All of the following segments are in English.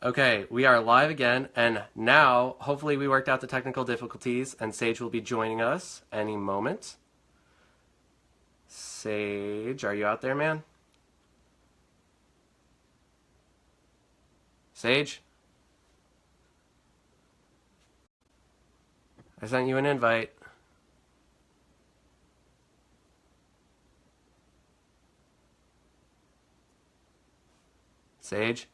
Okay, we are live again, and now hopefully we worked out the technical difficulties, and Sage will be joining us any moment. Sage, are you out there, man? Sage? I sent you an invite. Sage?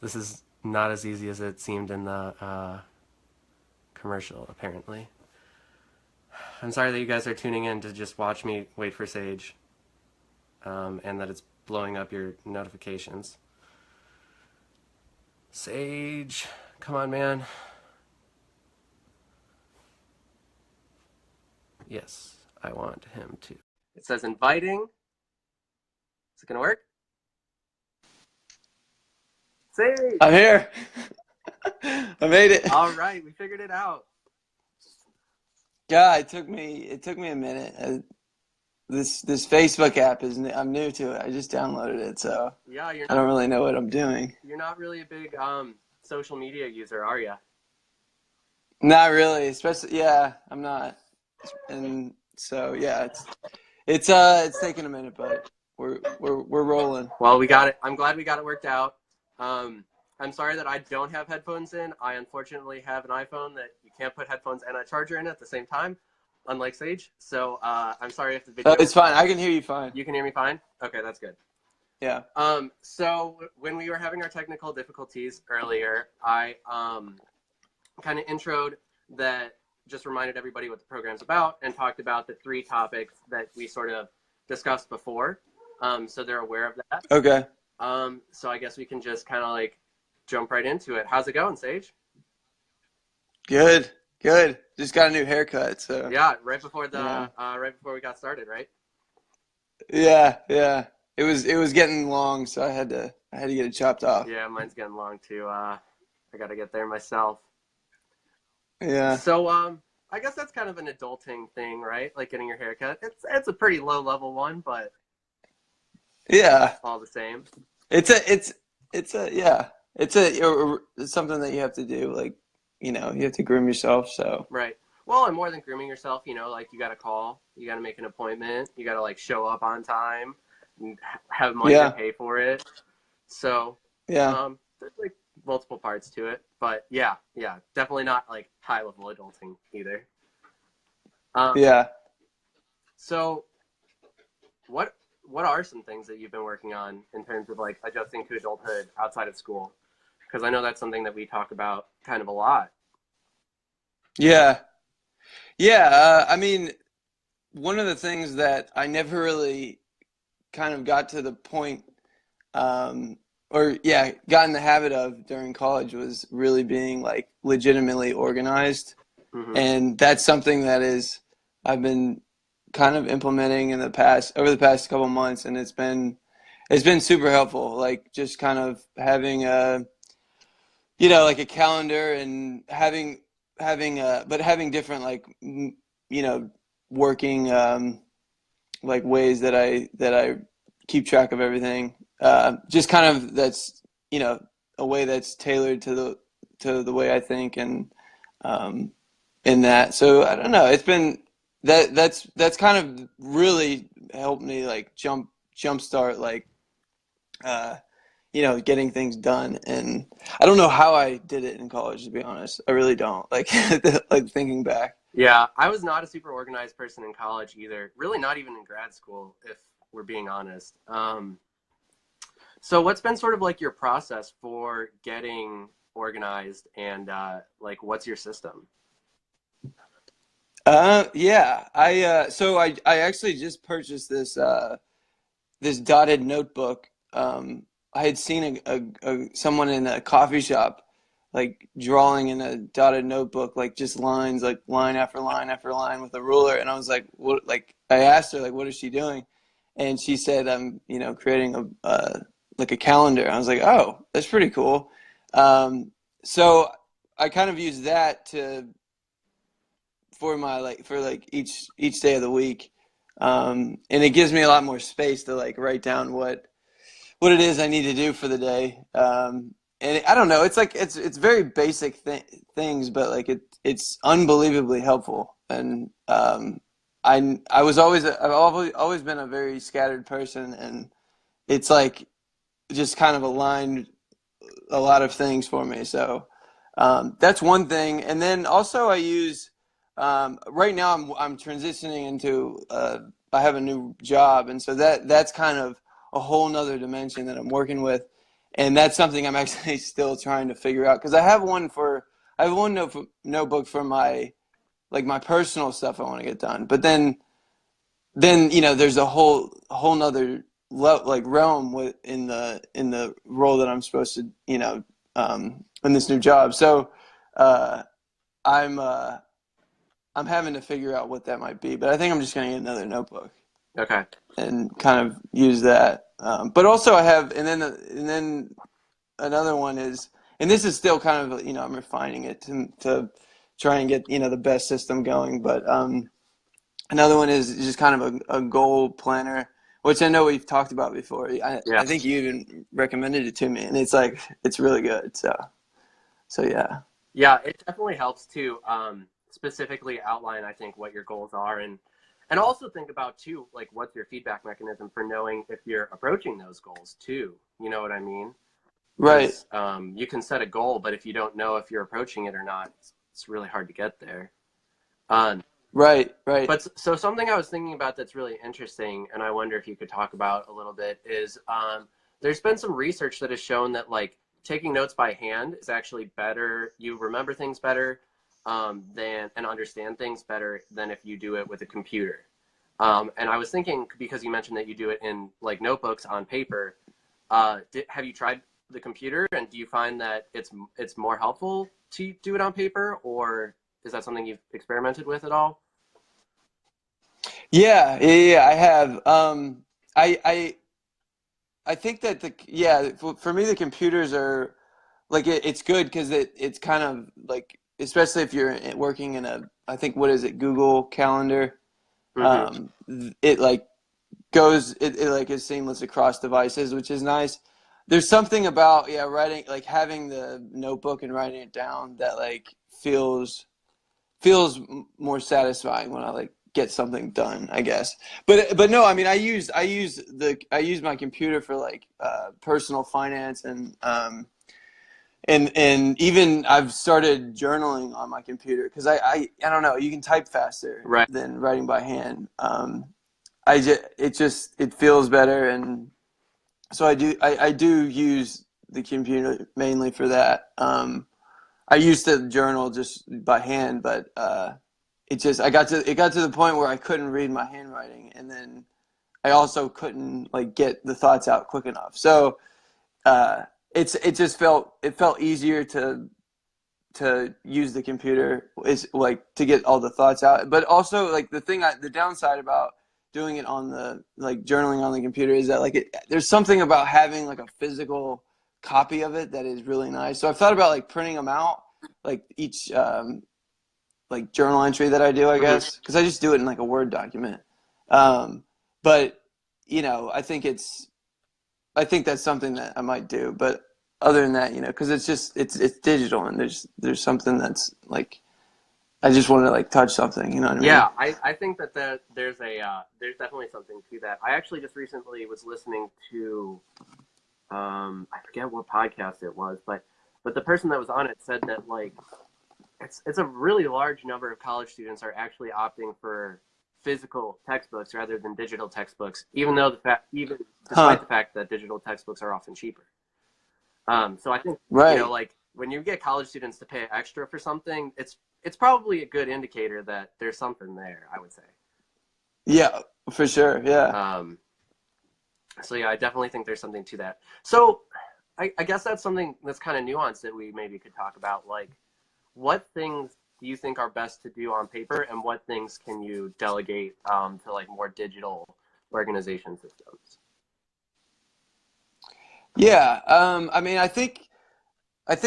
This is not as easy as it seemed in the commercial, apparently. I'm sorry that you guys are tuning in to just watch me wait for Sage, and that it's blowing up your notifications. Sage, come on, man. Yes, I want him to. It says inviting. Is it gonna work? Sage! I'm here. I made it. All right, we figured it out. God, it took me a minute. This Facebook app I'm new to it. I just downloaded it, so Yeah, I don't really know what I'm doing. you're not really a big social media user, are you? Not really, especially I'm not. And so yeah, it's taking a minute, but we're rolling. Well, we got it. I'm glad we got it worked out. I'm sorry that I don't have headphones in. I unfortunately have an iPhone that you can't put headphones and a charger in at the same time, unlike Sage. So I'm sorry if the video. It's fine. I can hear you fine. You can hear me fine? Okay, that's good. Yeah. So when we were having our technical difficulties earlier, I kind of introed that, just reminded everybody what the program's about, and talked about the three topics that we sort of discussed before. So they're aware of that. Okay. So I guess we can just kind of like jump right into it. How's it going, Sage? Good. Just got a new haircut, so Yeah, right before yeah. right before we got started, right? Yeah. It was getting long, so I had to get it chopped off. Yeah, mine's getting long too. I got to get there myself. Yeah. So I guess that's kind of an adulting thing, right? Like getting your haircut. It's a pretty low level one, but Yeah. all the same. It's something that you have to do. Like, you have to groom yourself. So Right. Well, and more than grooming yourself, like you got to call, you got to make an appointment, you got to like show up on time, and have money to pay for it. So, yeah, there's like multiple parts to it, but yeah, definitely not like high level adulting either. yeah. So, what are some things that you've been working on in terms of like adjusting to adulthood outside of school? Because I know that's something that we talk about kind of a lot. Yeah. I mean, one of the things that I never really kind of got to the point, got in the habit of during college was really being like legitimately organized. Mm-hmm. And that's something that I've been kind of implementing over the past couple months, and it's been super helpful. Like just kind of having like a calendar and having different like working like ways that I keep track of everything. Just kind of that's a way that's tailored to the way I think, and in that. So I don't know. It's been that's kind of really helped me like jumpstart like getting things done. And I don't know how I did it in college, to be honest. I really don't. Like like thinking back. Yeah, I was not a super organized person in college either. Really not even in grad school, if we're being honest. So what's been sort of like your process for getting organized, and like what's your system? I actually just purchased this dotted notebook. I had seen someone in a coffee shop like drawing in a dotted notebook, like just lines, like line after line after line with a ruler. And I was like, what? Like I asked her, like, what is she doing? And she said, I'm, creating like a calendar. I was like, oh, that's pretty cool. So I kind of use that for each day of the week. And it gives me a lot more space to like write down what it is I need to do for the day. and I don't know, it's like it's very basic things, but like it's unbelievably helpful. And I've always been a very scattered person, and it's like just kind of aligned a lot of things for me. So that's one thing. And then also I use right now I'm transitioning into I have a new job, and so that's kind of a whole nother dimension that I'm working with, and that's something I'm actually still trying to figure out, because I have one notebook for my personal stuff I want to get done, but then there's a whole nother realm in the role that I'm supposed to in this new job. So I'm I'm having to figure out what that might be, but I think I'm just going to get another notebook. Okay. And kind of use that. But also I have, and then another one is, and this is still kind of, I'm refining it to try and get, the best system going. But another one is just kind of a goal planner, which I know we've talked about before. I think you even recommended it to me, and it's really good. So yeah. Yeah, it definitely helps to specifically outline, I think, what your goals are, and also think about too, like, what's your feedback mechanism for knowing if you're approaching those goals too. You know what I mean? Right. You can set a goal, but if you don't know if you're approaching it or not, it's really hard to get there. Right. But so something I was thinking about that's really interesting, and I wonder if you could talk about a little bit, is there's been some research that has shown that, like, taking notes by hand is actually better. You remember things better and understand things better than if you do it with a computer. And I was thinking, because you mentioned that you do it in like notebooks on paper, have you tried the computer, and do you find that it's more helpful to do it on paper, or is that something you've experimented with at all? Yeah, I have. I think that for me, the computers are like, it's good because it's kind of like, especially if you're working in I think, what is it, Google Calendar. It like it like is seamless across devices, which is nice. There's something about writing, like having the notebook and writing it down, that like feels more satisfying when I like get something done, I guess. But no, I mean, I use my computer for like personal finance, and even I've started journaling on my computer, because I don't know, you can type faster than writing by hand. It feels better, and so I do use the computer mainly for that. I used to journal just by hand, but it got to the point where I couldn't read my handwriting, and then I also couldn't like get the thoughts out quick enough. So it felt easier to use the computer, is like to get all the thoughts out. But also, like, the downside about doing it on journaling on the computer is that like there's something about having like a physical copy of it that is really nice. So I've thought about like printing them out, like each like journal entry that I do, I guess, because I just do it in like a Word document. But I think that's something that I might do. But other than that, because it's digital, and there's something that's like, I just want to like touch something, you know what I mean? Yeah, I think that there's definitely something to that. I actually just recently was listening to I forget what podcast it was, but the person that was on it said that like it's a really large number of college students are actually opting for physical textbooks rather than digital textbooks, even despite the fact that digital textbooks are often cheaper. So I think like when you get college students to pay extra for something, it's probably a good indicator that there's something there, I would say. Yeah, for sure. Yeah. So yeah, I definitely think there's something to that. So I guess that's something that's kind of nuanced that we maybe could talk about. Like, what things do you think are best to do on paper, and what things can you delegate to like more digital organization systems? Yeah. I mean, I think as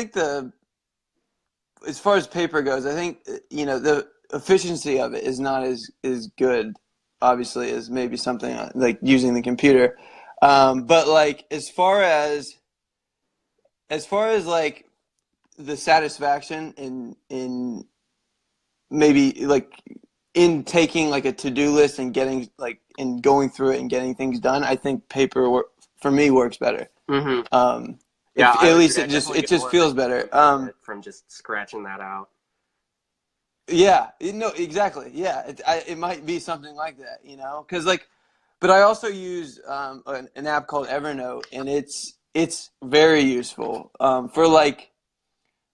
far as paper goes, I think the efficiency of it is not as good, obviously, as maybe something like using the computer. But like, as far as as far as like the satisfaction in maybe like in taking like a to-do list and getting like and going through it and getting things done, I think paper for me works better. Mm-hmm. If Yeah, I at would least agree. I definitely it get just more of feels an better. from just scratching that out. Yeah, no, exactly. Yeah, it might be something like that, you know, because like, but I also use an app called Evernote, and it's very useful for like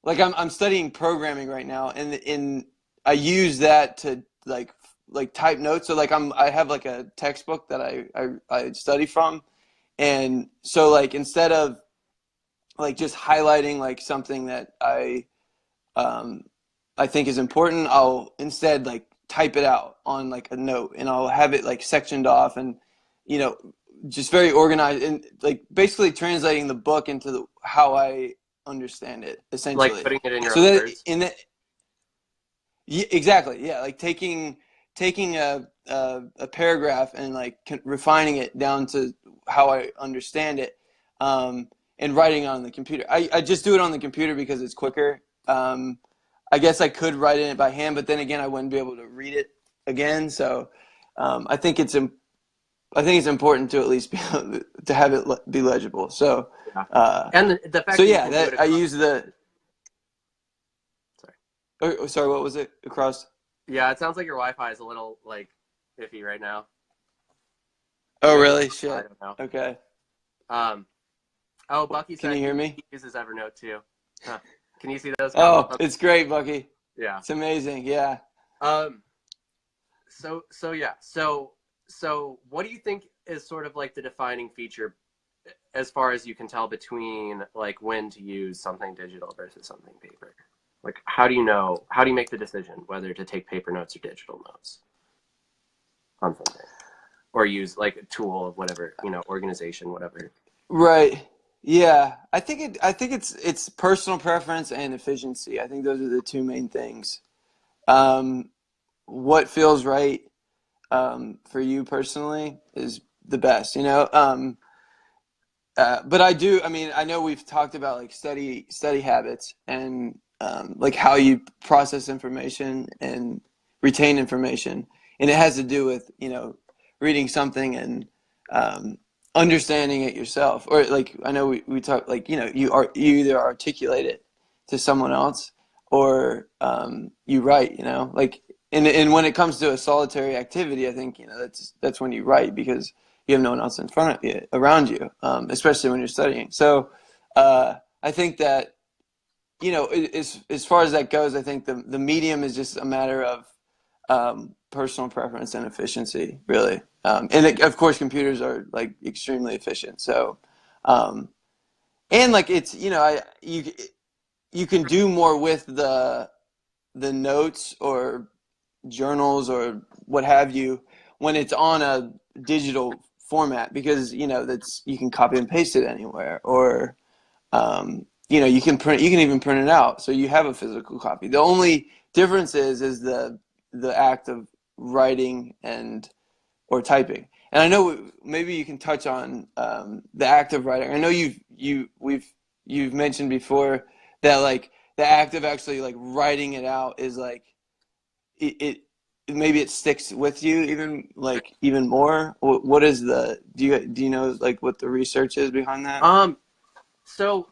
I'm studying programming right now, and I use that to like type notes. So like I have like a textbook that I study from, and so like instead of like just highlighting like something that um, I think is important, I'll instead like type it out on like a note, and I'll have it like sectioned off, and you know, just very organized, and like basically translating the book into how I understand it, Like essentially. putting it in your So own that words. in that, yeah, exactly, yeah, like taking a paragraph and like refining it down to how I understand it, and writing it on the computer. I just do it on the computer because it's quicker. I guess I could write in it by hand, but then again, I wouldn't be able to read it again. So I think I think it's important to at least be to have it be legible. So Yeah. And the fact so that you yeah, can do it that I across. use the. Sorry. Oh, sorry, what was it? Across. Yeah, it sounds like your Wi-Fi is a little like iffy right now. Or Oh, maybe really? I Shit. don't know. Okay. Um. Oh, Bucky Can you said hear he me? uses Evernote too. Huh. Can you see those comments? Oh, it's great, Bucky. Yeah. It's amazing. Yeah. Um. So yeah. So what do you think is sort of like the defining feature, as far as you can tell, between like when to use something digital versus something paper? Like, how do you know? How do you make the decision whether to take paper notes or digital notes on something, or use like a tool of whatever, organization, whatever? Right. Yeah. I think it's personal preference and efficiency. I think those are the two main things. Um, what feels right for you personally is the best, you know. But I mean, I know we've talked about like study habits and like how you process information and retain information, and it has to do with reading something and um, understanding it yourself, or like I know we talk like you either articulate it to someone else or you write, like and when it comes to a solitary activity, I think that's when you write because you have no one else in front of you, around you, especially when you're studying. So I think that, as far as that goes, I think the medium is just a matter of personal preference and efficiency, really. Of course, computers are like extremely efficient. So, and like it's you can do more with the notes or journals or what have you when it's on a digital format because that's you can copy and paste it anywhere or you can even print it out so you have a physical copy. The only difference is the act of writing and or typing. And I know maybe you can touch on the act of writing. I know you've mentioned before that like the act of actually like writing it out is like it maybe it sticks with you even more. What is do you know like what the research is behind that? So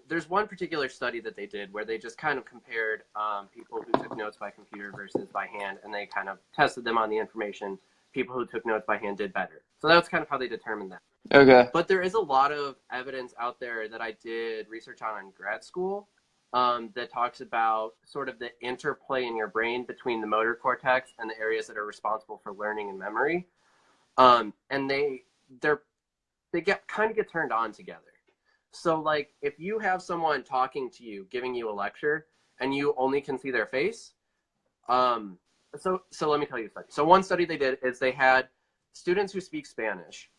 there's one particular study that they did where they just kind of compared people who took notes by computer versus by hand, and they kind of tested them on the information. People who took notes by hand did better. So that's kind of how they determined that. Okay. But there is a lot of evidence out there that I did research on in grad school that talks about sort of the interplay in your brain between the motor cortex and the areas that are responsible for learning and memory. And they get turned on together. So like if you have someone talking to you, giving you a lecture, and you only can see their face, so let me tell you a study. So one study they did is they had students who speak Spanish,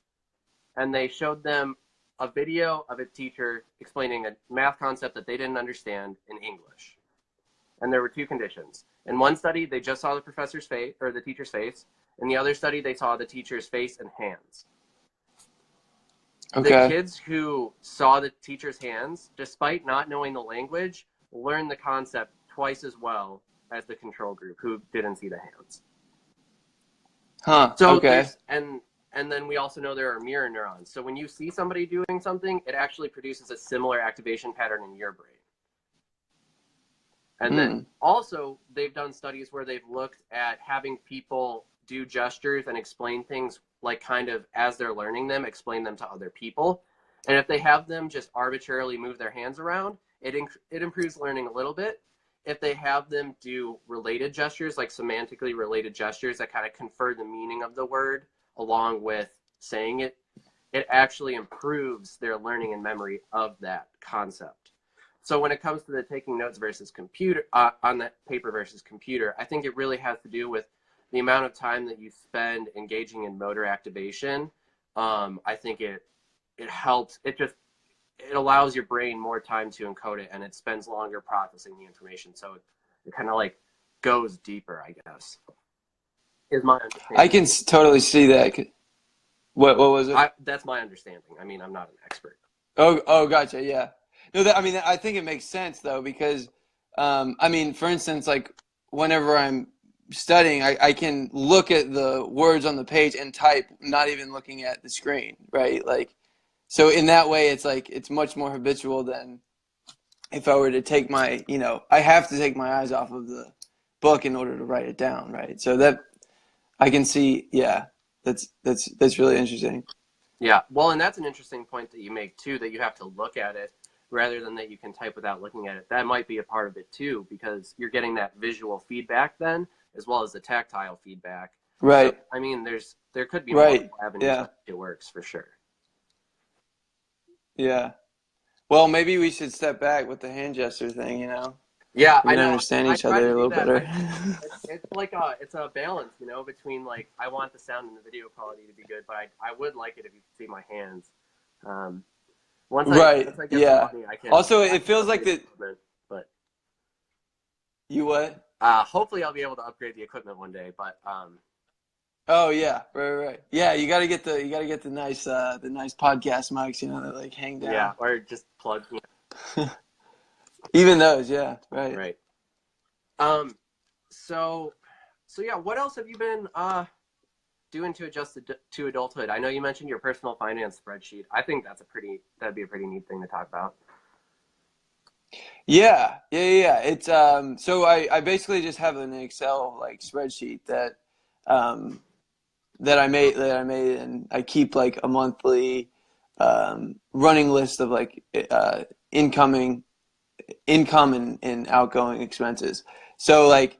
and they showed them a video of a teacher explaining a math concept that they didn't understand in English. And there were two conditions. In one study, they just saw the professor's face or the teacher's face. In the other study, they saw the teacher's face and hands. The Okay. kids who saw the teacher's hands, despite not knowing the language, learned the concept twice as well as the control group who didn't see the hands. Huh. So Okay. and then we also know there are mirror neurons. So when you see somebody doing something, it actually produces a similar activation pattern in your brain. And then also they've done studies where they've looked at having people do gestures and explain things like kind of as they're learning them, explain them to other people. And if they have them just arbitrarily move their hands around, it improves learning a little bit. If they have them do related gestures, like semantically related gestures that kind of confer the meaning of the word along with saying it, it actually improves their learning and memory of that concept. So when it comes to the taking notes versus computer, on that paper versus computer, I think it really has to do with the amount of time that you spend engaging in motor activation. I think it helps. It allows your brain more time to encode it, and it spends longer processing the information. So it kind of like goes deeper, I guess. Is my understanding. I can totally see that. What was it? That's my understanding. I mean, I'm not an expert. Oh, gotcha. Yeah. No, I mean, I think it makes sense though, because, I mean, for instance, like whenever I'm studying, I can look at the words on the page and type, not even looking at the screen, right? Like, so in that way, it's like, it's much more habitual than if I were to take my, I have to take my eyes off of the book in order to write it down, right? So that I can see, yeah, that's really interesting. Yeah, well, and that's an interesting point that you make too, that you have to look at it rather than that you can type without looking at it. That might be a part of it too, because you're getting that visual feedback then, as well as the tactile feedback. Right. So, I mean, there could be right. multiple avenues that it works for sure. Yeah. Well, maybe we should step back with the hand gesture thing, Yeah, we can understand each other a little better. It's like it's a balance, between like I want the sound and the video quality to be good, but I would like it if you could see my hands. Once I get some money, I can. Also, it feels like that. But you what? Hopefully, I'll be able to upgrade the equipment one day. But oh yeah, right. Yeah, you got to get the nice podcast mics, that like hang down. Yeah, or just plug. Even those, yeah, right. Right. So yeah, what else have you been doing to adjust to adulthood? I know you mentioned your personal finance spreadsheet. I think that'd be a pretty neat thing to talk about. Yeah. It's so I basically just have an Excel like spreadsheet that I made, and I keep like a monthly running list of like income and outgoing expenses. So like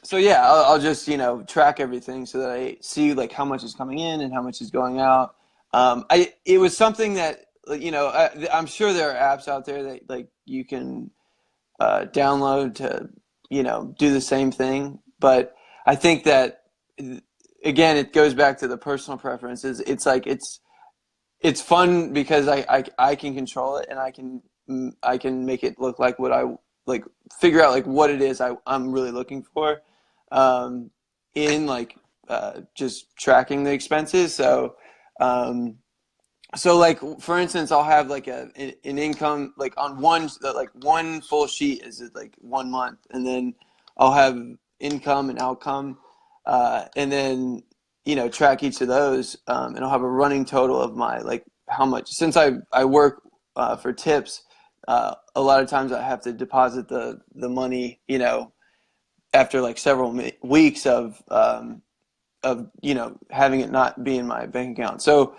so yeah, I'll just track everything so that I see like how much is coming in and how much is going out. It was something that I'm sure there are apps out there that like you can download to do the same thing, but I think that again it goes back to the personal preferences. It's like it's fun because I can control it, and I can make it look like what I like, figure out like what it is I'm really looking for in like just tracking the expenses. So like for instance, I'll have like an income like on one full sheet is like 1 month, and then I'll have income and outcome, and then track each of those, and I'll have a running total of my like how much, since I work for tips. A lot of times I have to deposit the money, after like several weeks of having it not be in my bank account. So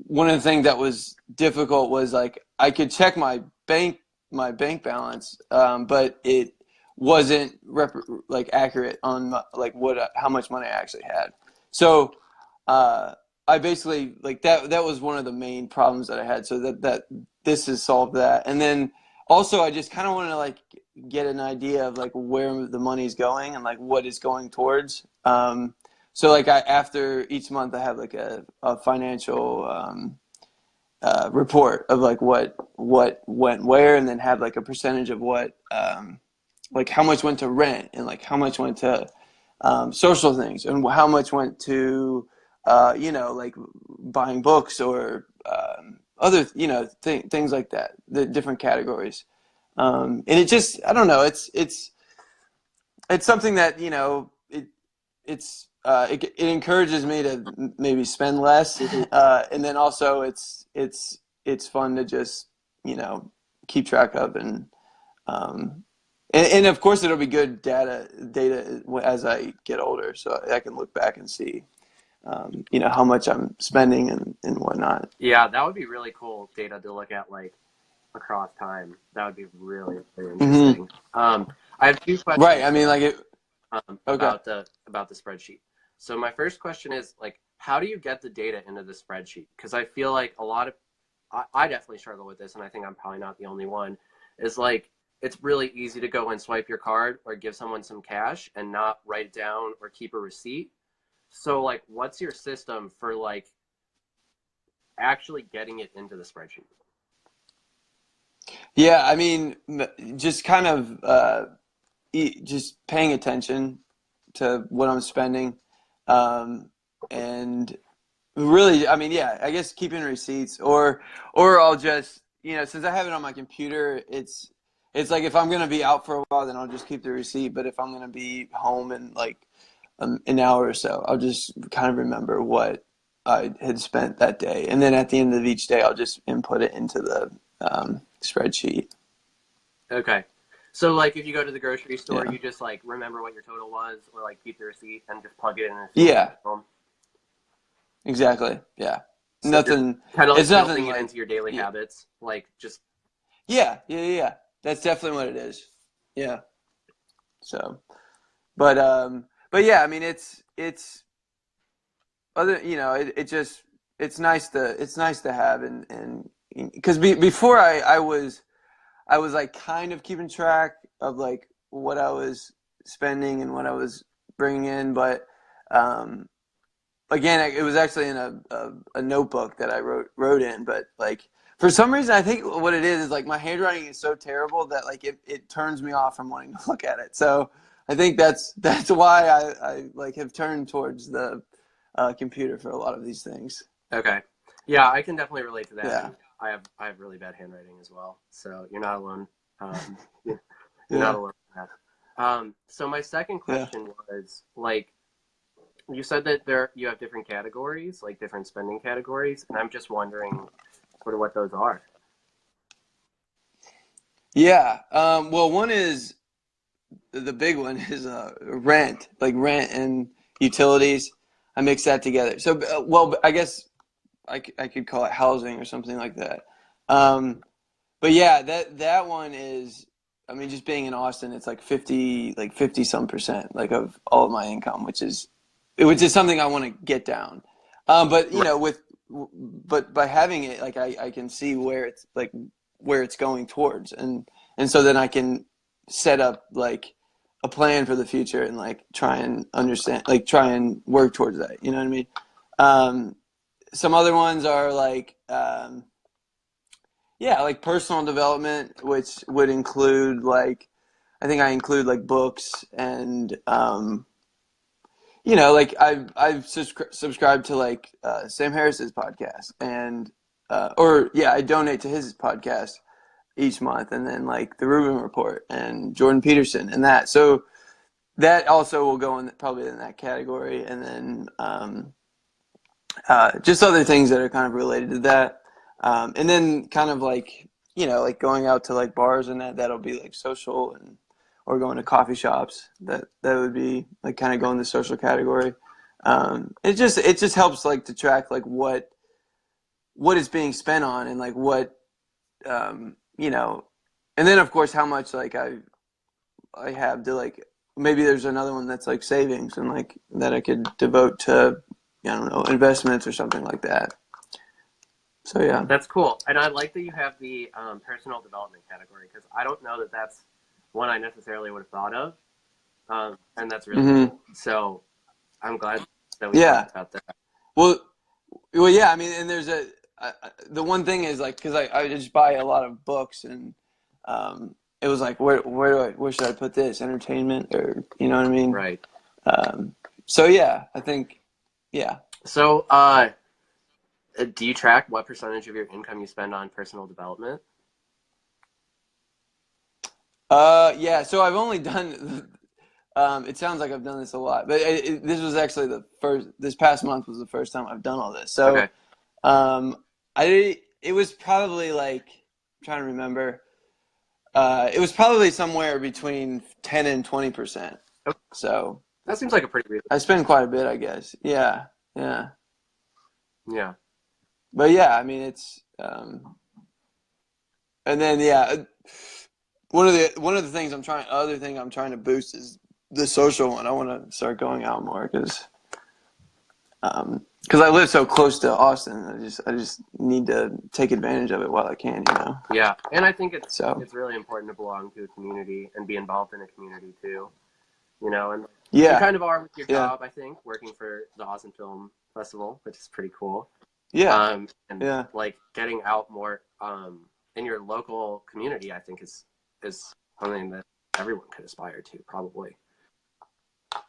one of the things that was difficult was like I could check my bank balance, but it wasn't like accurate on like how much money I actually had. So I basically like that was one of the main problems that I had. So that this has solved that. And then also I just kind of want to like get an idea of like where the money's going and like what it's going towards. So like after each month I have like a financial report of like what went where, and then have like a percentage of what like how much went to rent, and like how much went to social things, and how much went to you know, like buying books or other, you know, things like that, the different categories. And it just, I don't know, it's something that, you know, it encourages me to maybe spend less, and then also it's fun to just, you know, keep track of, and of course it'll be good data as I get older, so I can look back and see, you know, how much I'm spending and whatnot. Yeah, that would be really cool data to look at, like, across time. That would be really, really interesting. I have two questions. Right. I mean, like it. About the spreadsheet. So my first question is, like, how do you get the data into the spreadsheet? Because I feel like I definitely struggle with this, and I think I'm probably not the only one, is like, it's really easy to go and swipe your card or give someone some cash and not write it down or keep a receipt. So, like, what's your system for, like, actually getting it into the spreadsheet? Yeah, I mean, just kind of just paying attention to what I'm spending, and really, I mean, yeah, I guess keeping receipts, or I'll just, you know, since I have it on my computer, it's like if I'm gonna be out for a while, then I'll just keep the receipt. But if I'm gonna be home in like an hour or so, I'll just kind of remember what I had spent that day, and then at the end of each day, I'll just input it into the spreadsheet. Okay. So, like, if you go to the grocery store, you just, like, remember what your total was, or, like, keep the receipt and just plug it in. Yeah. Exactly. Yeah. So nothing. Kind of like it's nothing building like, it into your daily habits, like just. Yeah. That's definitely what it is. Yeah. So, but yeah, I mean, it's other, you know, it's nice to have, and because before I was like kind of keeping track of like what I was spending and what I was bringing in, but again, it was actually in a notebook that I wrote in, but like for some reason I think what it is like my handwriting is so terrible that like it turns me off from wanting to look at it. So I think that's why I like have turned towards the computer for a lot of these things. Okay. Yeah, I can definitely relate to that. Yeah. I have really bad handwriting as well, so you're not alone. You're not alone with that. So my second question was, like, you said that you have different categories, like different spending categories, and I'm just wondering sort of what those are. Yeah. Well, one is the big one is rent, like rent and utilities. I mix that together. So, well, I guess I could call it housing or something like that. But yeah, that one is, I mean, just being in Austin, it's like 50 some percent, like of all of my income, which is something I want to get down. But you know, but by having it, like I can see where it's going towards, and so then I can set up like a plan for the future and like try and work towards that. You know what I mean? Some other ones are like, like personal development, which would include like, I think I include like books and, you know, like I've subscribed to like Sam Harris's podcast, and I donate to his podcast each month, and then like the Rubin Report and Jordan Peterson and that. So that also will go in probably in that category, and then just other things that are kind of related to that, and then kind of like, you know, like going out to like bars and that'll be like social, and or going to coffee shops, that would be like kind of go in the social category. It just helps like to track like what is being spent on, and like what, you know, and then of course how much like I have to, like, maybe there's another one that's like savings and like that I could devote to, I don't know, investments or something like that. So yeah, that's cool. And I like that you have the personal development category, because I don't know that that's one I necessarily would have thought of, and that's really cool. So I'm glad that we talked about that. Well, yeah. I mean, and there's the one thing is like, because I just buy a lot of books, and it was like, where should I put this? Entertainment, or you know what I mean? Right. So yeah, I think, yeah. So, do you track what percentage of your income you spend on personal development? Yeah, so I've only done, it sounds like I've done this a lot, but this was actually this past month was the first time I've done all this. So, Okay. it was probably like, I'm trying to remember, it was probably somewhere between 10 and 20%. Okay. So That seems like a pretty reasonable. I spend quite a bit, I guess. Yeah, yeah. Yeah. But yeah, I mean, it's, and then, yeah, one of the things other thing I'm trying to boost is the social one. I want to start going out more because I live so close to Austin. I just need to take advantage of it while I can, you know. Yeah, and I think it's really important to belong to a community and be involved in a community too, you know. And yeah, you kind of are with your job, I think, working for the Austin Film Festival, which is pretty cool. Yeah, and like getting out more in your local community, I think is something that everyone could aspire to, probably.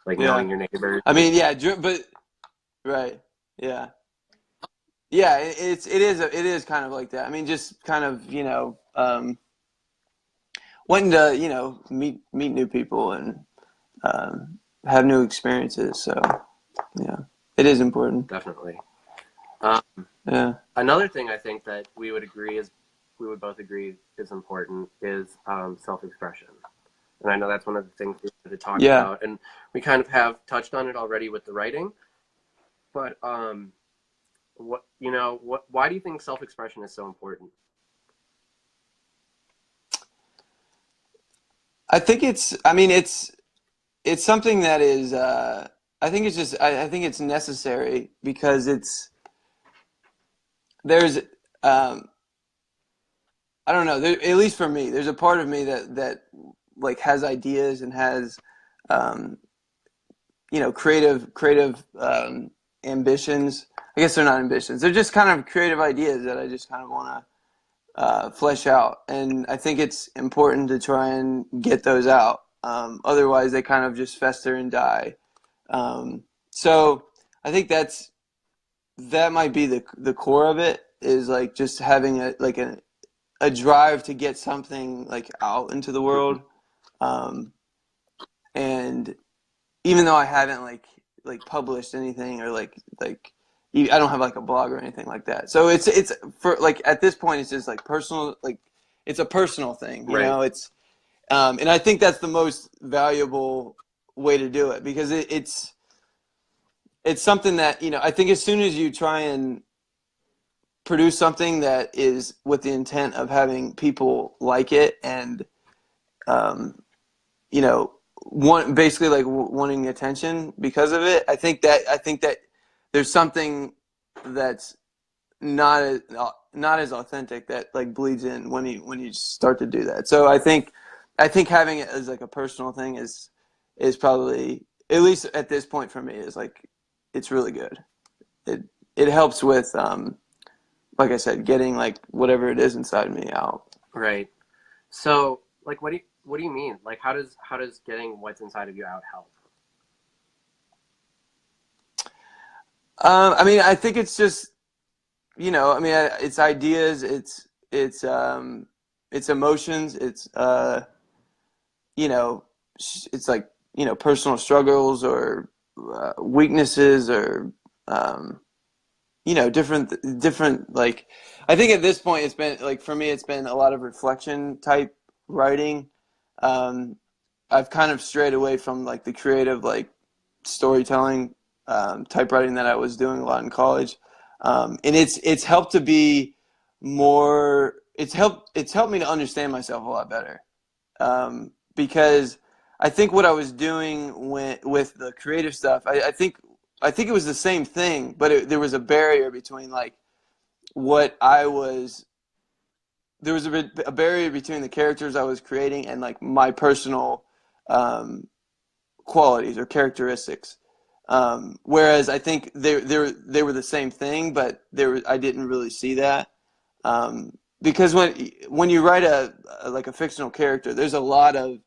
Like knowing your neighbors. I mean, yeah, but right, yeah, yeah. It is kind of like that. I mean, just kind of, you know, wanting to, you know, meet new people and have new experiences. So yeah, it is important. Definitely. Yeah. Another thing I think that we would both agree is important is self-expression. And I know that's one of the things we wanted to talk about, and we kind of have touched on it already with the writing. But why do you think self-expression is so important? I think it's something that is, I think it's necessary because there's, I don't know, at least for me, there's a part of me that like has ideas and has, you know, creative ambitions. I guess they're not ambitions. They're just kind of creative ideas that I just kind of want to flesh out. And I think it's important to try and get those out. Otherwise, they kind of just fester and die. So I think that might be the core of it, is like just having a drive to get something like out into the world. And even though I haven't like published anything or like I don't have like a blog or anything like that. So it's for like at this point it's just like personal, like it's a personal thing, you know. It's and I think that's the most valuable way to do it, because it's something that, you know, I think as soon as you try and produce something that is with the intent of having people like it and you know, basically like wanting attention because of it, I think that there's something that's not as authentic that like bleeds in when you start to do that. So I think having it as like a personal thing is probably, at least at this point for me, is like, it's really good. It helps with like I said, getting like whatever it is inside me out. Right. So like what do you mean? Like how does getting what's inside of you out help? I mean, I think it's just, you know, I mean, it's ideas, it's emotions, it's you know, it's like, you know, personal struggles or weaknesses or you know, different like, I think at this point it's been like, for me it's been a lot of reflection type writing. I've kind of strayed away from like the creative like storytelling type writing that I was doing a lot in college, and it's helped to be more. It's helped me to understand myself a lot better, because I think what I was doing with the creative stuff, I think it was the same thing, but there was a barrier between like what I was. There was a barrier between the characters I was creating and like my personal qualities or characteristics. Whereas I think they were the same thing, but I didn't really see that, because when you write like a fictional character, there's a lot of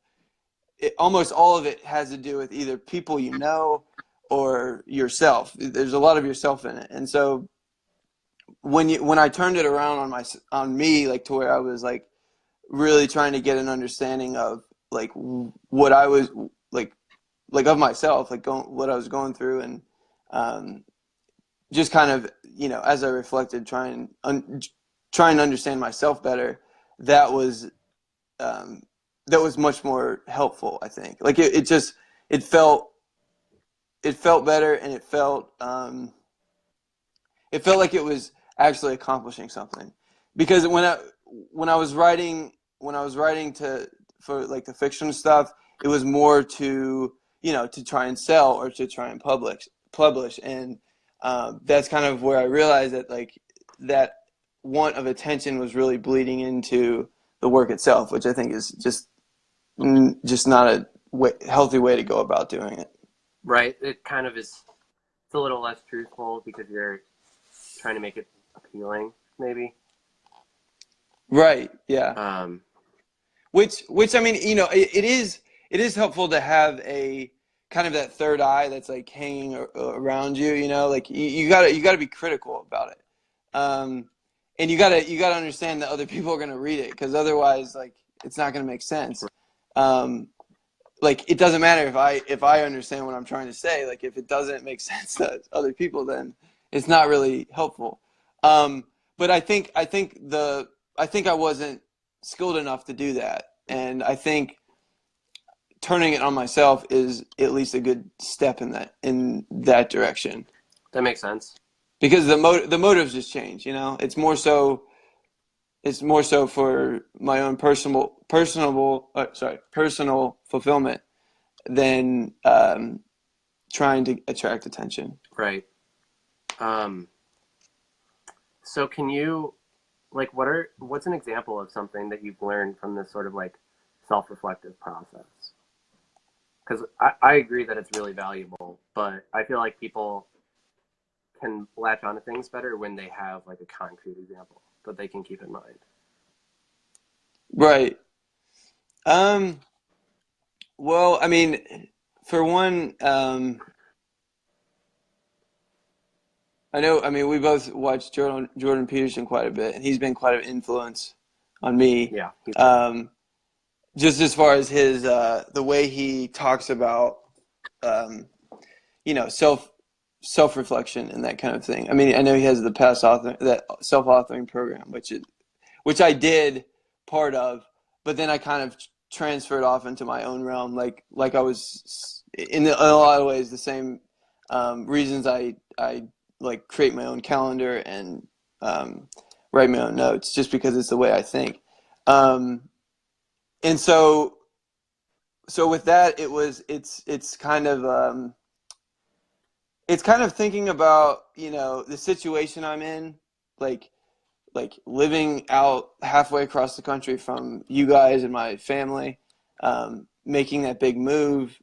almost all of it has to do with either people you know or yourself. There's a lot of yourself in it. And so when I turned it around on me, like to where I was like really trying to get an understanding of like what I was like of myself, like what I was going through, and just kind of, you know, as I reflected, trying to understand myself better, that was much more helpful, I think. Like it felt better, and it felt like it was actually accomplishing something. Because when I was writing for like the fiction stuff, it was more to, you know, to try and sell or to try and publish, and that's kind of where I realized that like that want of attention was really bleeding into the work itself, which I think is just not a healthy way to go about doing it. Right. It kind of is. It's a little less truthful because you're trying to make it appealing, maybe. Right. Yeah. Which I mean, you know, it is helpful to have a kind of that third eye that's like hanging around you. You know, like you gotta be critical about it, and you gotta understand that other people are gonna read it, because otherwise, like, it's not gonna make sense. Like, it doesn't matter if I understand what I'm trying to say. Like, if it doesn't make sense to other people, then it's not really helpful. But I think I wasn't skilled enough to do that, and I think turning it on myself is at least a good step in that direction. That makes sense. Because the motives just change, you know. It's more so for my own personal fulfillment than trying to attract attention. Right. So can you, like, what's an example of something that you've learned from this sort of like self-reflective process? Because I agree that it's really valuable, but I feel like people can latch onto things better when they have like a concrete example that they can keep in mind. Right. Well, I mean, for one, I mean, we both watched Jordan Peterson quite a bit, and he's been quite an influence on me. Yeah. Just as far as his, the way he talks about, you know, self-reflection and that kind of thing. I mean, I know he has that self-authoring program, which I did part of, but then I kind of transferred off into my own realm. Like I was in a lot of ways the same reasons I like create my own calendar and write my own notes, just because it's the way I think. And so with that, it's kind of thinking about, you know, the situation I'm in, like living out halfway across the country from you guys and my family, making that big move.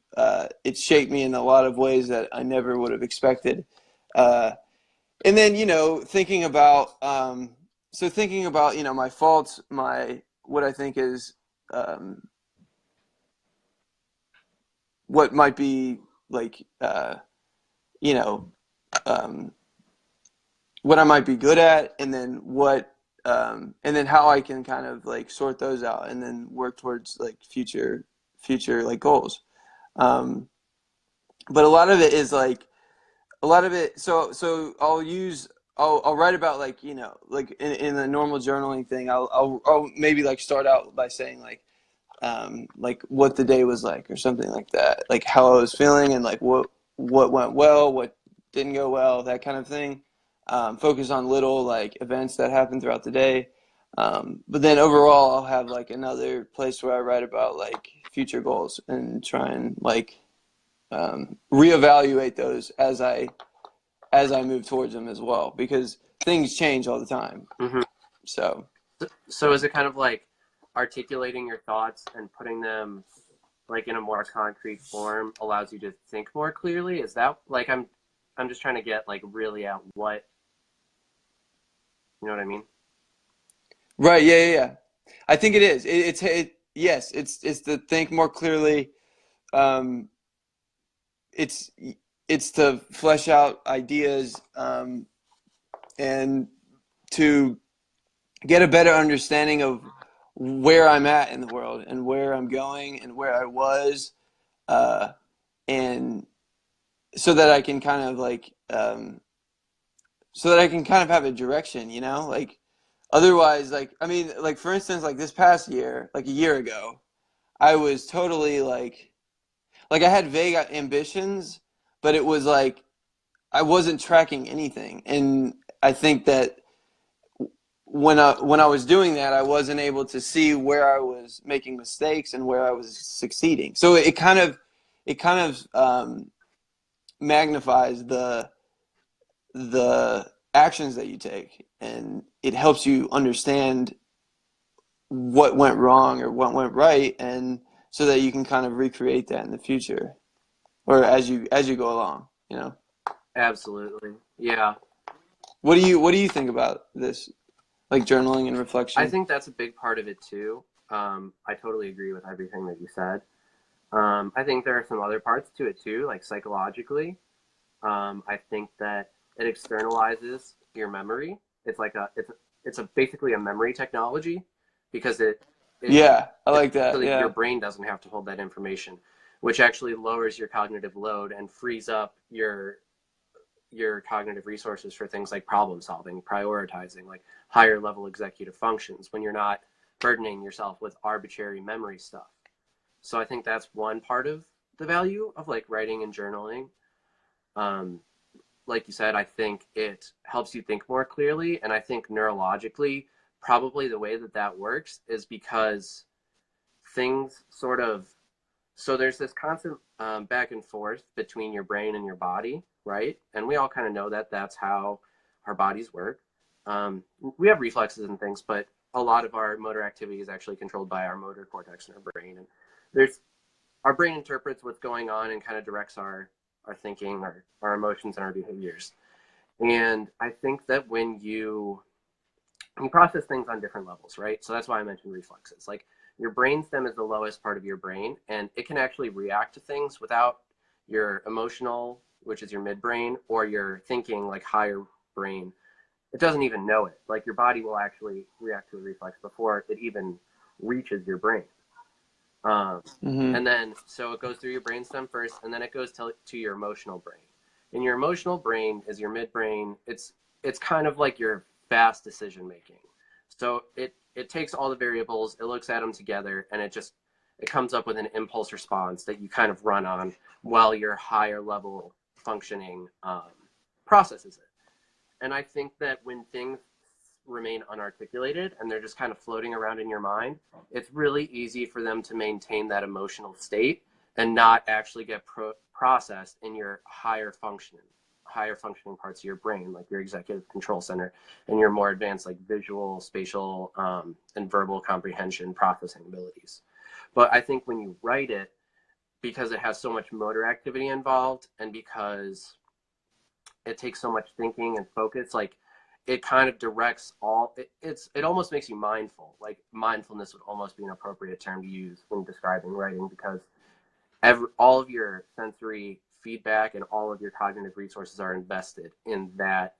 It shaped me in a lot of ways that I never would have expected. And then, you know, thinking about, you know, my faults, what I think is, what might be like, you know, what I might be good at, and then and then how I can kind of like sort those out, and then work towards like future like goals. But a lot of it is like, so I'll write about, like, you know, like in a normal journaling thing, I'll maybe like start out by saying like what the day was like, or something like that, like how I was feeling, and like what went well, what didn't go well, that kind of thing. Focus on little like events that happen throughout the day. But then overall, I'll have like another place where I write about like future goals, and try and like reevaluate those as I move towards them as well, because things change all the time. Mm-hmm. So is it kind of like articulating your thoughts and putting them like in a more concrete form allows you to think more clearly? Is that like, I'm just trying to get like really at what, you know what I mean? Right. Yeah. I think it is. Yes. It's to think more clearly. It's it's to flesh out ideas, and to get a better understanding of where I'm at in the world and where I'm going and where I was, uh, and so that I can kind of have a direction, like otherwise, like, I mean, like for instance, like this past year, like a year ago, I was totally like I had vague ambitions, but it was like I wasn't tracking anything. And I think that when I was doing that, I wasn't able to see where I was making mistakes and where I was succeeding. So it kind of magnifies the actions that you take, and it helps you understand what went wrong or what went right, and so that you can kind of recreate that in the future, or as you go along. Absolutely. Yeah. What do you think about this, like journaling and I reflection? think that's a big part of it too. I totally agree with everything that you said. I think there are some other parts to it too, like psychologically. I think that it externalizes your memory. It's basically a memory technology because Yeah, I it like so that. that your Yeah. brain doesn't have to hold that information, which actually lowers your cognitive load and frees up your cognitive resources for things like problem solving, prioritizing, like higher level executive functions when you're not burdening yourself with arbitrary memory stuff. So I think that's one part of the value of like writing and journaling. Um, like you said, I think it helps you think more clearly. And I think neurologically, probably the way that that works is because things sort of, so there's this constant back and forth between your brain and your body, right? And we all kind of know that that's how our bodies work. We have reflexes and things, but a lot of our motor activity is actually controlled by our motor cortex in our brain. And there's our brain interprets what's going on and kind of directs our thinking, our emotions, and our behaviors. And I think that when you process things on different levels, right? So that's why I mentioned reflexes. Like your brainstem is the lowest part of your brain, and it can actually react to things without your emotional, which is your midbrain, or your thinking, like higher brain. It doesn't even know it. Like your body will actually react to a reflex before it even reaches your brain. Um, Hmm. and then, so it goes through your brainstem first, and then it goes to your emotional brain. And your emotional brain is your midbrain. It's kind of like your fast decision making. So it takes all the variables, it looks at them together, and it comes up with an impulse response that you kind of run on while your higher level functioning processes it. And I think that when things remain unarticulated and they're just kind of floating around in your mind, it's really easy for them to maintain that emotional state and not actually get processed in your higher functioning parts of your brain, like your executive control center and your more advanced like visual, spatial, and verbal comprehension processing abilities. But I think when you write it, because it has so much motor activity involved and because it takes so much thinking and focus, like it kind of directs it almost makes you mindful. Like mindfulness would almost be an appropriate term to use when describing writing, because all of your sensory feedback and all of your cognitive resources are invested in that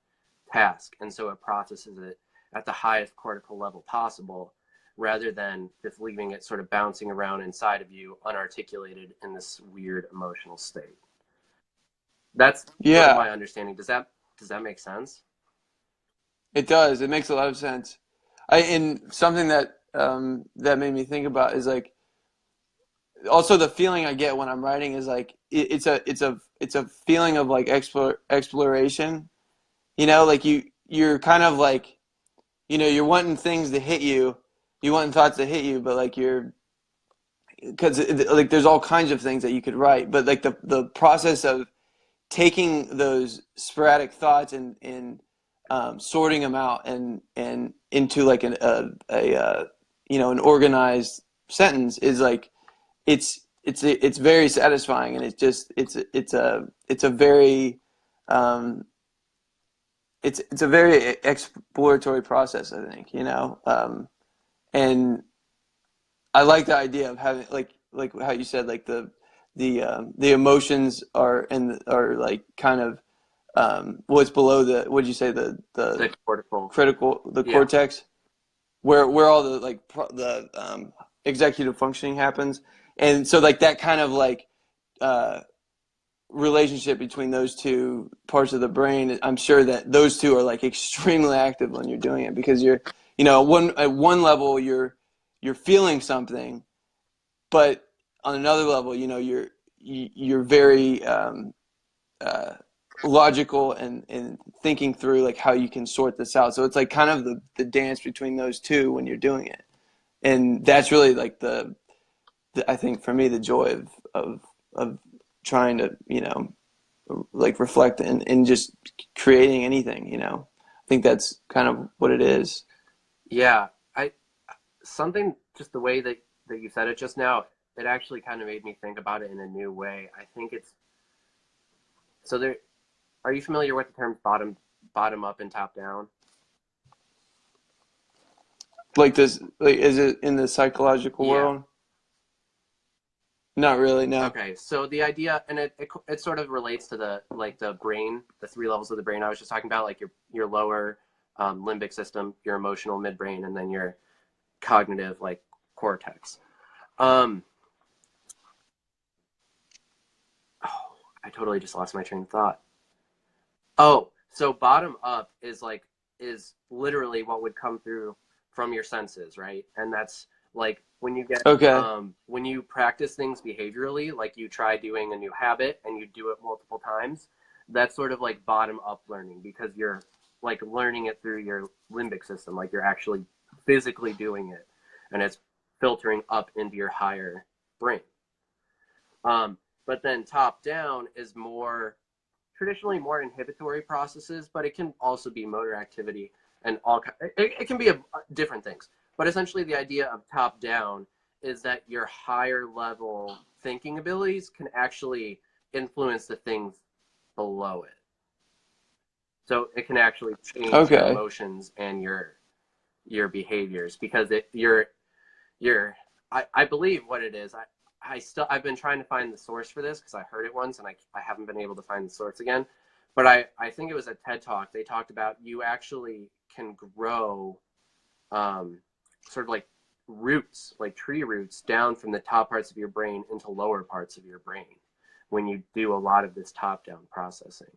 task, and so it processes it at the highest cortical level possible rather than just leaving it sort of bouncing around inside of you unarticulated in this weird emotional state. That's sort of Yeah, my understanding. Does that make sense? it does. It makes a lot of sense. And something that made me think about is like also the feeling I get when I'm writing is like it's a feeling of like exploration. Like you're kind of like you're wanting things to hit you, you wanting thoughts to hit you, but like because like there's all kinds of things that you could write, but like the process of taking those sporadic thoughts and sorting them out and into like an organized sentence is like it's very satisfying, and it's a very um, it's a very exploratory process, I think, and I like the idea of having like how you said, like the emotions are like kind of what's below the, what'd you say, the cortical critical, the cortex, where all the like the executive functioning happens. And so like that kind of like relationship between those two parts of the brain, I'm sure that those two are like extremely active when you're doing it, because you're, at one level you're feeling something, but on another level, you're very logical and thinking through like how you can sort this out. So it's like kind of the dance between those two when you're doing it. And that's really like I think for me, the joy of trying to, like reflect and just creating anything, I think that's kind of what it is. Yeah. Something, just the way that you said it just now, it actually kind of made me think about it in a new way. I think are you familiar with the terms bottom up and top down? Like this, like, is it in the psychological world? Not really, no. Okay, so the idea, and it sort of relates to the brain, the three levels of the brain I was just talking about, like your lower limbic system, your emotional midbrain, and then your cognitive, like, cortex. Oh, I totally just lost my train of thought. Oh, so bottom up is literally what would come through from your senses, right? And that's like when you get when you practice things behaviorally, like you try doing a new habit and you do it multiple times, that's sort of like bottom up learning, because you're like learning it through your limbic system, like you're actually physically doing it, and it's filtering up into your higher brain. But then top down is traditionally more inhibitory processes, but it can also be motor activity and it can be different things. But essentially the idea of top down is that your higher level thinking abilities can actually influence the things below it. So it can actually change your emotions and your behaviors, because I believe what it is. I've been trying to find the source for this, because I heard it once and I haven't been able to find the source again. But I think it was a TED Talk. They talked about you actually can grow sort of like roots, like tree roots, down from the top parts of your brain into lower parts of your brain when you do a lot of this top-down processing.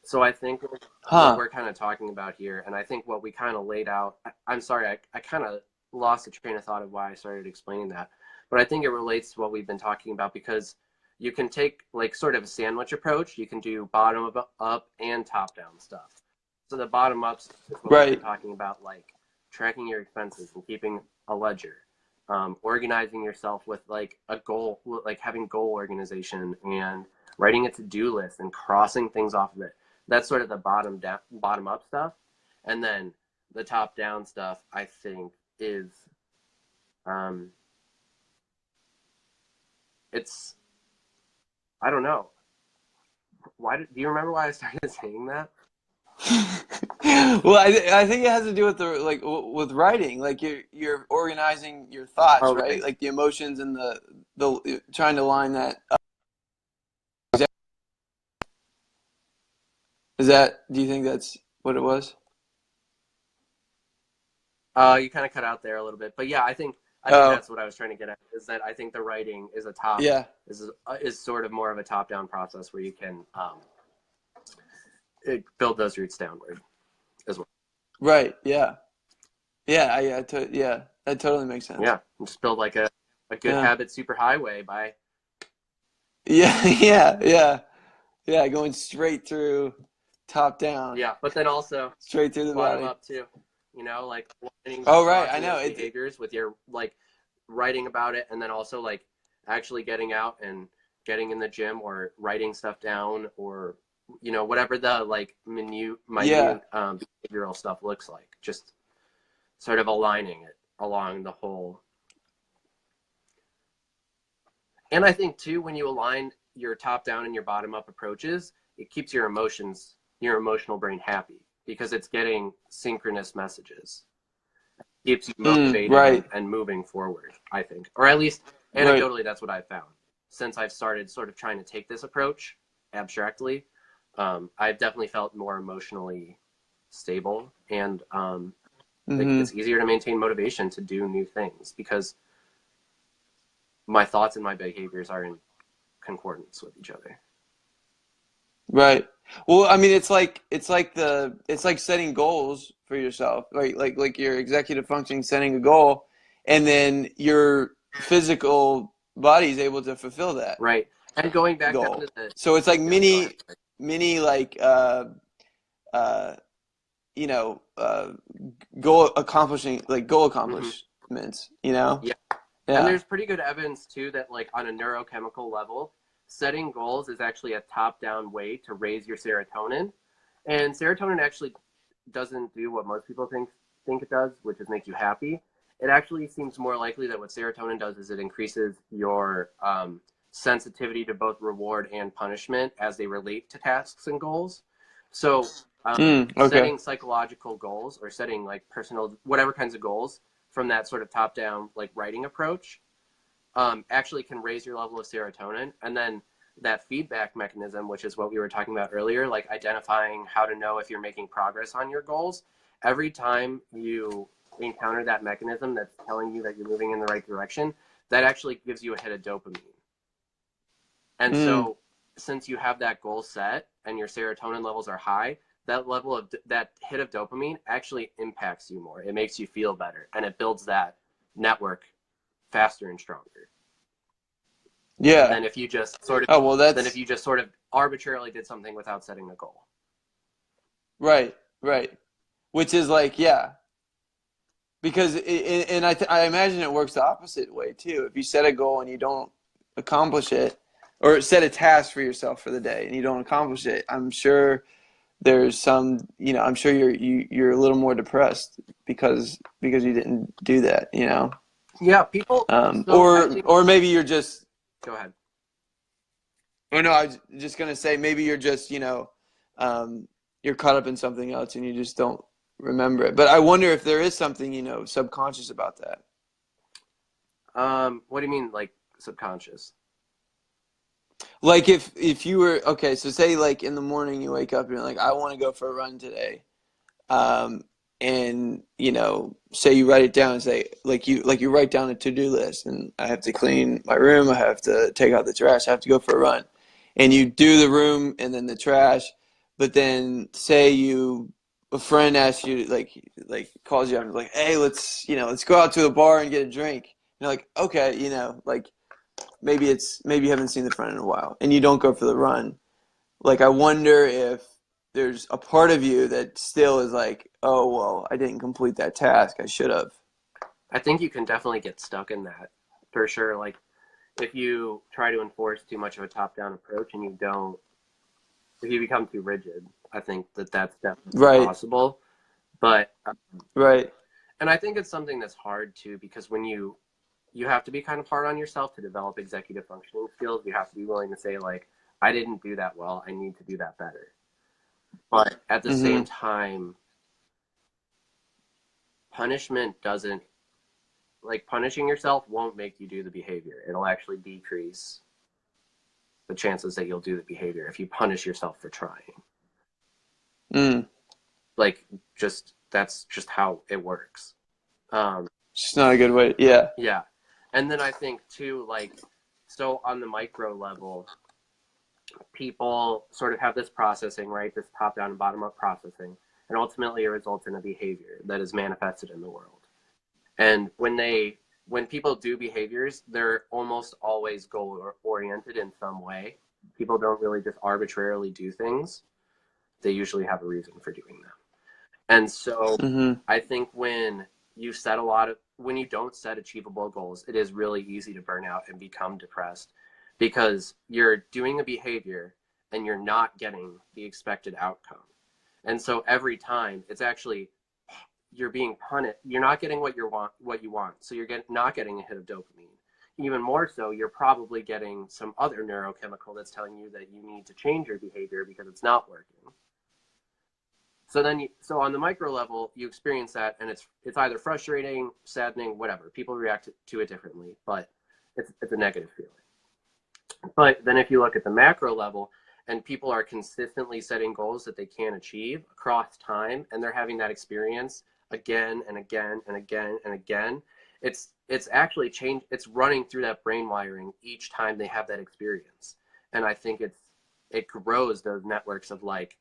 So I think what we're kind of talking about here, and I think what we kind of laid out, I'm sorry, I kind of lost the train of thought of why I started explaining that. But I think it relates to what we've been talking about, because you can take like sort of a sandwich approach. You can do bottom up and top down stuff. So the bottom ups is what we're talking about, like tracking your expenses and keeping a ledger, organizing yourself with like a goal, like having goal organization and writing a to-do list and crossing things off of it. That's sort of the bottom up stuff. And then the top down stuff, I think, is it's, I don't know. Do you remember why I started saying that? Well, I think it has to do with with writing. Like you're organizing your thoughts, right? Like the emotions and the trying to line that up. Do you think that's what it was? You kind of cut out there a little bit, but yeah, I think that's what I was trying to get at, is that I think the writing is is sort of more of a top-down process where you can build those roots downward as well. Right. Yeah. Yeah. That totally makes sense. Yeah. Just build like a good habit superhighway by. Yeah. Going straight through, top down. Yeah, but then also straight through the bottom body. up too. Like I know behaviors with your like writing about it, and then also like actually getting out and getting in the gym or writing stuff down, or whatever the like minute behavioral stuff looks like, just sort of aligning it along the whole. And I think too, when you align your top down and your bottom up approaches, it keeps your emotional brain happy, because it's getting synchronous messages. It keeps you motivated and moving forward, I think. Or at least Anecdotally, that's what I've found. Since I've started sort of trying to take this approach abstractly, I've definitely felt more emotionally stable, and like it's easier to maintain motivation to do new things because my thoughts and my behaviors are in concordance with each other. Right. Well, I mean, it's like setting goals for yourself, right? Like your executive functioning, setting a goal, and then your physical body is able to fulfill that Right. And going back goal. down to the So it's like mini like you know, goal accomplishments, you know? Yeah. Yeah. And there's pretty good evidence too that like on a neurochemical level, setting goals is actually a top-down way to raise your serotonin. And serotonin actually doesn't do what most people think it does, which is make you happy. It actually seems more likely that what serotonin does is it increases your sensitivity to both reward and punishment as they relate to tasks and goals. So setting psychological goals or setting like personal, whatever kinds of goals from that sort of top-down like writing approach actually can raise your level of serotonin. And then that feedback mechanism, which is what we were talking about earlier, like identifying how to know if you're making progress on your goals. Every time you encounter that mechanism that's telling you that you're moving in the right direction, that actually gives you a hit of dopamine. And so since you have that goal set and your serotonin levels are high, that level of that hit of dopamine actually impacts you more. It makes you feel better, and it builds that network faster and stronger. Yeah. Than if you just sort of than if you just sort of arbitrarily did something without setting a goal. Right. Which is like, yeah. Because I imagine it works the opposite way too. If you set a goal and you don't accomplish it, or set a task for yourself for the day and you don't accomplish it, I'm sure there's some, I'm sure you're a little more depressed because you didn't do that, Yeah, people. Or maybe you're just. Go ahead. Oh no, I was just gonna say maybe you're just you're caught up in something else and you just don't remember it. But I wonder if there is something subconscious about that. What do you mean, like subconscious? Like if you were okay, so say like in the morning you wake up and you're like, I want to go for a run today, and say you write it down and say like you write down a to-do list, and I have to clean my room, I have to take out the trash, I have to go for a run, and you do the room and then the trash, but then say a friend asks you like calls you up and is like, hey, let's go out to a bar and get a drink. And you're like, okay, like. Maybe you haven't seen the friend in a while and you don't go for the run. Like, I wonder if there's a part of you that still is like, oh, well, I didn't complete that task. I should have. I think you can definitely get stuck in that for sure. Like if you try to enforce too much of a top-down approach and if you become too rigid, I think that's definitely possible. But right. And I think it's something that's hard too, because when you have to be kind of hard on yourself to develop executive functioning skills. You have to be willing to say, like, I didn't do that well. I need to do that better. But at the same time, punishment doesn't, like, punishing yourself won't make you do the behavior. It'll actually decrease the chances that you'll do the behavior if you punish yourself for trying. Like, that's just how it works. It's not a good way. Yeah. Yeah. And then I think too, like, so on the micro level, people sort of have this processing, right? This top-down and bottom-up processing, and ultimately it results in a behavior that is manifested in the world. And when people do behaviors, they're almost always goal-oriented in some way. People don't really just arbitrarily do things. They usually have a reason for doing them. And so I think when you don't set achievable goals, it is really easy to burn out and become depressed because you're doing a behavior and you're not getting the expected outcome. And so every time it's actually, you're being punished. You're not getting what you want. So you're not getting a hit of dopamine. Even more so, you're probably getting some other neurochemical that's telling you that you need to change your behavior because it's not working. So on the micro level, you experience that, and it's either frustrating, saddening, whatever. People react to it differently, but it's a negative feeling. But then if you look at the macro level, and people are consistently setting goals that they can't achieve across time, and they're having that experience again and again and again and again, it's actually it's running through that brain wiring each time they have that experience. And I think it grows those networks of like,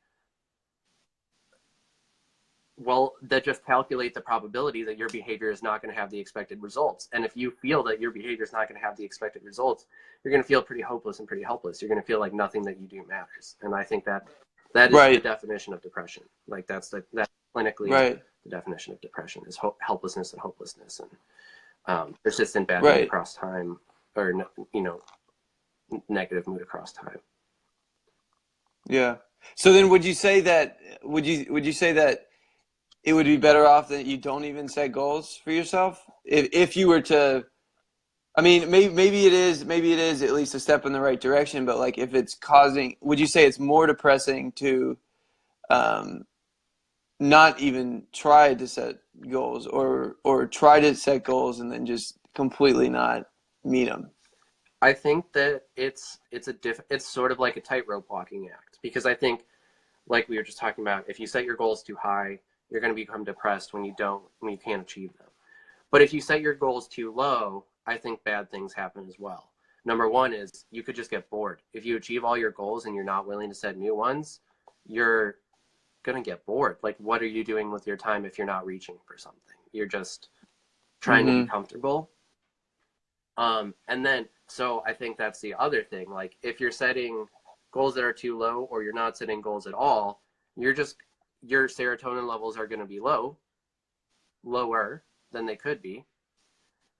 well, that just calculate the probability that your behavior is not going to have the expected results. And if you feel that your behavior is not going to have the expected results, you're going to feel pretty hopeless and pretty helpless. You're going to feel like nothing that you do matters. And I think that is the definition of depression. Like that's clinically the definition of depression is helplessness and hopelessness and persistent bad mood across time, or negative mood across time. Yeah. So then would you say that it would be better off that you don't even set goals for yourself? If you were to, I mean, maybe it is at least a step in the right direction, but like if it's causing, would you say it's more depressing to not even try to set goals or try to set goals and then just completely not meet them? I think that it's sort of like a tightrope walking act, because I think, like we were just talking about, if you set your goals too high, you're going to become depressed when you can't achieve them. But if you set your goals too low, I think bad things happen as well. Number one is you could just get bored. If you achieve all your goals and you're not willing to set new ones, you're going to get bored. Like, what are you doing with your time if you're not reaching for something? You're just trying to be comfortable. And then, so I think that's the other thing. Like, if you're setting goals that are too low, or you're not setting goals at all, your serotonin levels are going to be lower than they could be,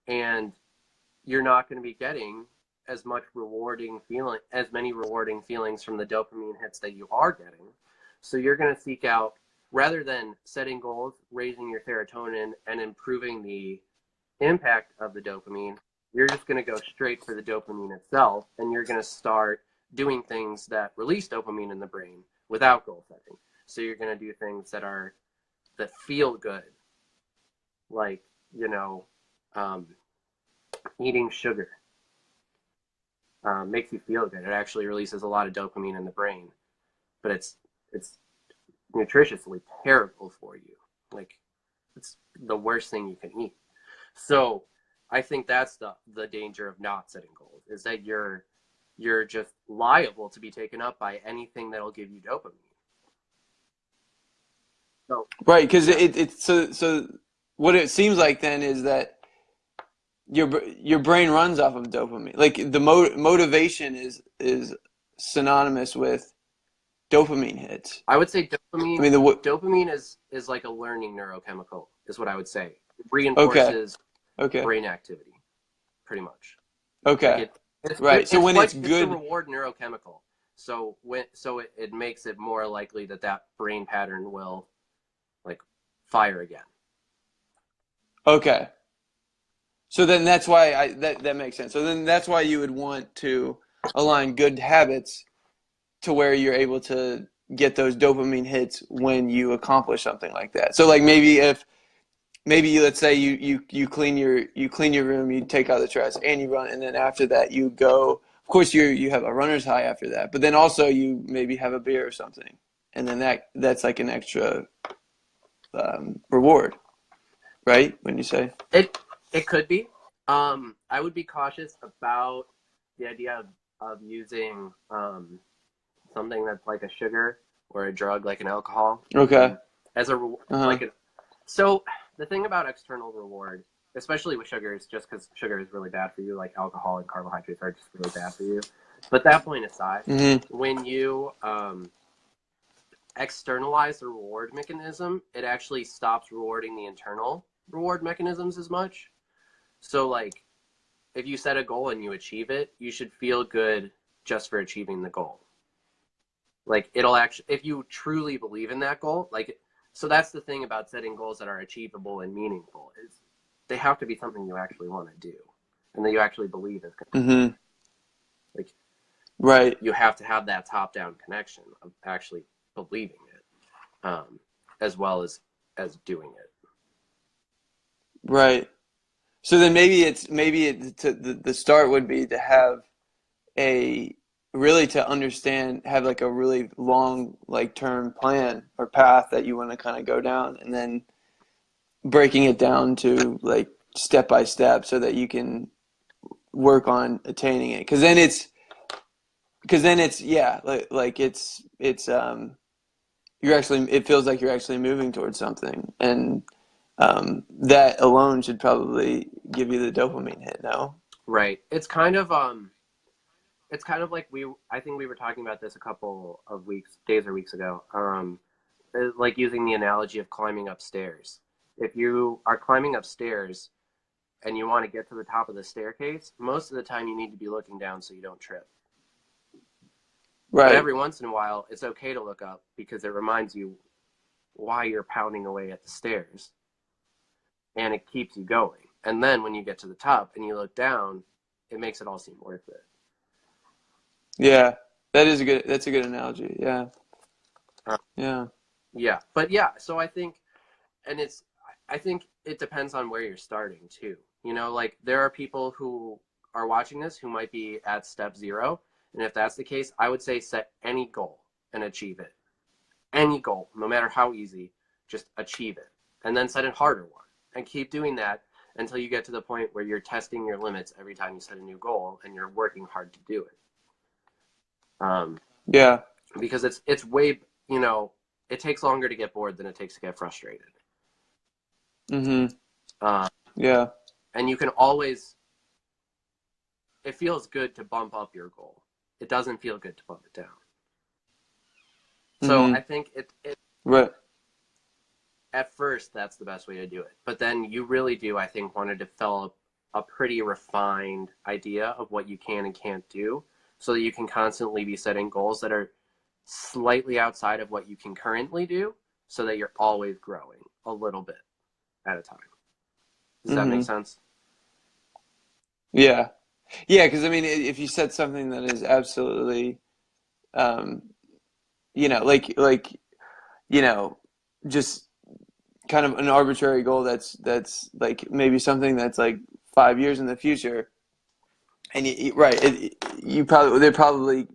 and you're not going to be getting as many rewarding feelings from the dopamine hits that you are getting. So you're going to seek out, rather than setting goals, raising your serotonin and improving the impact of the dopamine, you're just going to go straight for the dopamine itself, and you're going to start doing things that release dopamine in the brain without goal setting. So you're going to do things that feel good, like, eating sugar makes you feel good. It actually releases a lot of dopamine in the brain, but it's nutritiously terrible for you. Like, it's the worst thing you can eat. So I think that's the danger of not setting goals, is that you're just liable to be taken up by anything that'll give you dopamine. So, right, because it's so what it seems like then is that your brain runs off of dopamine. Like the motivation is synonymous with dopamine hits. I would say dopamine. I mean, dopamine is like a learning neurochemical, is what I would say. It reinforces brain activity, pretty much. Okay. Like so when it's good, it's a reward neurochemical. So it makes it more likely that brain pattern will like fire again. Okay. So then that's why that makes sense. So then that's why you would want to align good habits to where you're able to get those dopamine hits when you accomplish something like that. So like maybe let's say you clean your room, you take out the trash and you run, and then after that you go, of course you have a runner's high after that, but then also you maybe have a beer or something, and then that's like an extra reward, right? When you say it could be. I would be cautious about the idea of using something that's like a sugar or a drug like an alcohol. Okay. As a so the thing about external reward, especially with sugar, is just because sugar is really bad for you, like alcohol and carbohydrates are just really bad for you. But that point aside, when you externalize the reward mechanism, it actually stops rewarding the internal reward mechanisms as much. So like, if you set a goal and you achieve it, you should feel good just for achieving the goal. Like, it'll actually, if you truly believe in that goal, like, so that's the thing about setting goals that are achievable and meaningful, is they have to be something you actually want to do and that you actually believe is going to like, right. You have to have that top-down connection of actually believing it, as well as doing it. Right. So then the start would be to have to understand, have like a really long, like term plan or path that you want to kind of go down, and then breaking it down to like step by step so that you can work on attaining it. Because then it's yeah, like it's it feels like you're actually moving towards something, and that alone should probably give you the dopamine hit. No, Right. It's kind of like I think we were talking about this a couple of days or weeks ago. Like using the analogy of climbing upstairs. If you are climbing upstairs and you want to get to the top of the staircase, most of the time you need to be looking down so you don't trip. right? But every once in a while, it's okay to look up because it reminds you why you're pounding away at the stairs, and it keeps you going. And then when you get to the top and you look down, it makes it all seem worth it. Yeah, that's a good analogy. Yeah. Yeah. Yeah. But yeah, so I think it depends on where you're starting too. You know, like there are people who are watching this who might be at step 0. And if that's the case, I would say set any goal and achieve it. Any goal, no matter how easy, just achieve it. And then set a harder one. And keep doing that until you get to the point where you're testing your limits every time you set a new goal and you're working hard to do it. Yeah. Because it's way, you know, it takes longer to get bored than it takes to get frustrated. Yeah. And you can always, it feels good to bump up your goal. It doesn't feel good to bump it down. So I think it right. At first, that's the best way to do it. But then you really do, I think, want to develop a pretty refined idea of what you can and can't do so that you can constantly be setting goals that are slightly outside of what you can currently do so that you're always growing a little bit at a time. Does that make sense? Yeah. Yeah, because I mean, if you set something that is absolutely, you know, you know, just kind of an arbitrary goal that's like maybe something that's like 5 years in the future, and you probably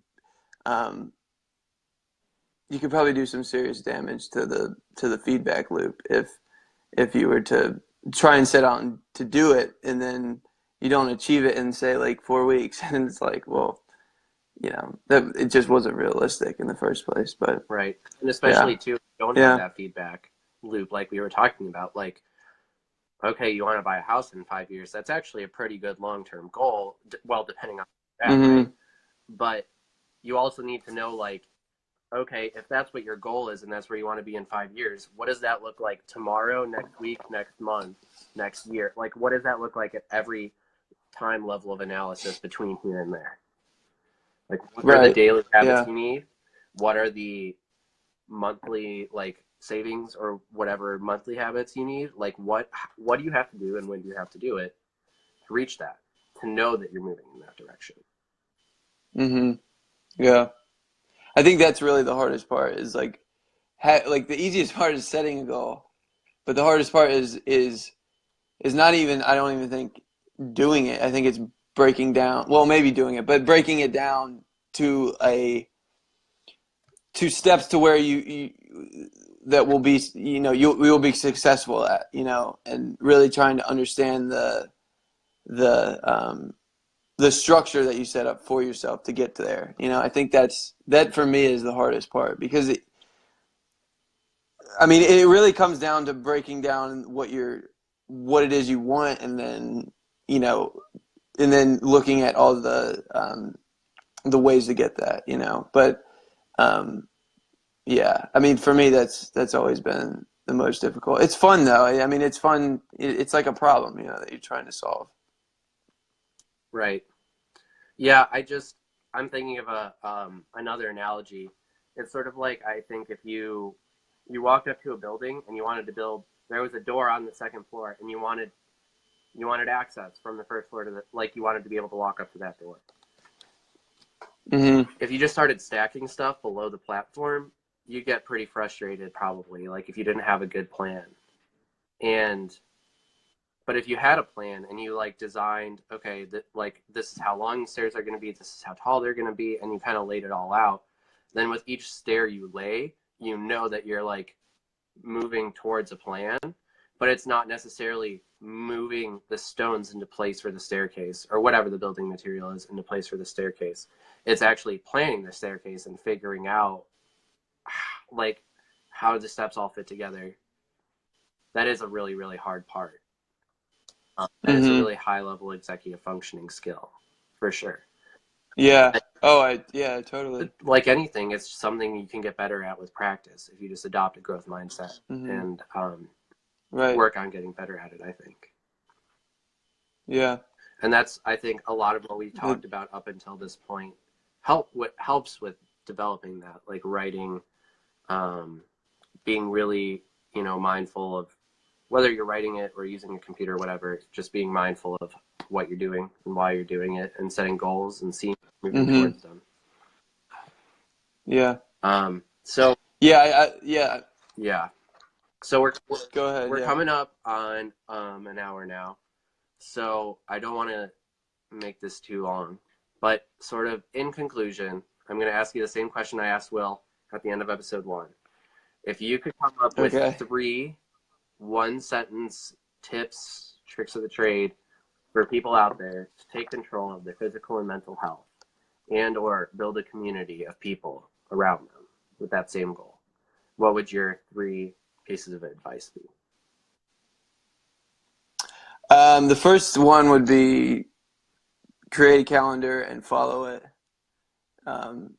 you could probably do some serious damage to the feedback loop if you were to try and set out to do it and then you don't achieve it in say like 4 weeks, and it's like, well, you know, that it just wasn't realistic in the first place. But right, and especially too, if you don't have that feedback loop like we were talking about, like, okay, you want to buy a house in 5 years, that's actually a pretty good long-term goal, well, depending on that, right? But you also need to know, like, okay, if that's what your goal is and that's where you want to be in 5 years, what does that look like tomorrow, next week, next month, next year? Like, what does that look like at every time level of analysis between here and there? Like, what are the daily habits you need? What are the monthly, like, savings or whatever monthly habits you need? Like, what do you have to do and when do you have to do it to reach that, to know that you're moving in that direction? Yeah. I think that's really the hardest part is like the easiest part is setting a goal, but the hardest part is not even, I don't even think doing it. I think it's breaking down, well, maybe doing it, but breaking it down to steps to where you that will be, you know, you will be successful at, you know, and really trying to understand the structure that you set up for yourself to get to there. You know, I think that for me is the hardest part, because it really comes down to breaking down what it is you want, and then, you know, and then looking at all the ways to get that, you know. But yeah, I mean, for me, that's always been the most difficult. It's fun though. I mean, it's fun. It's like a problem, you know, that you're trying to solve. Right. Yeah, I'm thinking of another analogy. It's sort of like, I think if you walked up to a building and you wanted to build, there was a door on the second floor and you wanted access from the first floor to you wanted to be able to walk up to that door. If you just started stacking stuff below the platform, you get pretty frustrated probably, like if you didn't have a good plan. And But if you had a plan and you like designed, okay, that like this is how long the stairs are going to be, this is how tall they're going to be, and you kind of laid it all out, then with each stair you lay, you know that you're like moving towards a plan, but it's not necessarily moving the stones into place for the staircase or whatever the building material is into place for the staircase. It's actually planning the staircase and figuring out like how the steps all fit together. That is a really, really hard part. And it's a really high level executive functioning skill for sure. Yeah. Yeah, totally. Like anything, it's something you can get better at with practice if you just adopt a growth mindset and work on getting better at it, I think. Yeah. And that's, I think, a lot of what we talked about up until this point helps with developing that, like writing, being really, mindful of whether you're writing it or using a computer or whatever, just being mindful of what you're doing and why you're doing it and setting goals and seeing moving towards them. Yeah. So yeah. So we're go ahead. We're coming up on an hour now. So I don't want to make this too long, but sort of in conclusion, I'm going to ask you the same question I asked Will at the end of episode 1. If you could come up with 3 one-sentence tips, tricks of the trade for people out there to take control of their physical and mental health and or build a community of people around them with that same goal, what would your 3 pieces of advice be? The first one would be create a calendar and follow it.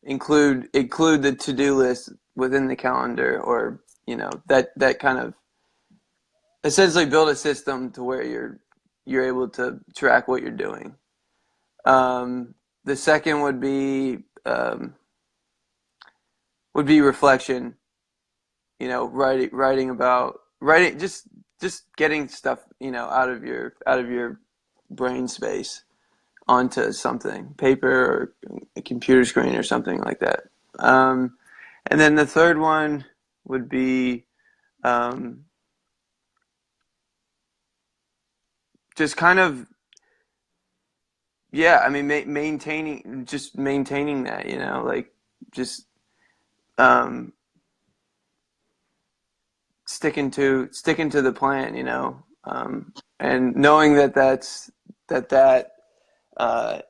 Include the to-do list within the calendar, or that kind of essentially build a system to where you're able to track what you're doing. The second would be reflection. Writing just getting stuff out of your brain space onto something, paper or a computer screen or something like that. And then the third one would be just kind of maintaining that, like just sticking to the plan, and knowing that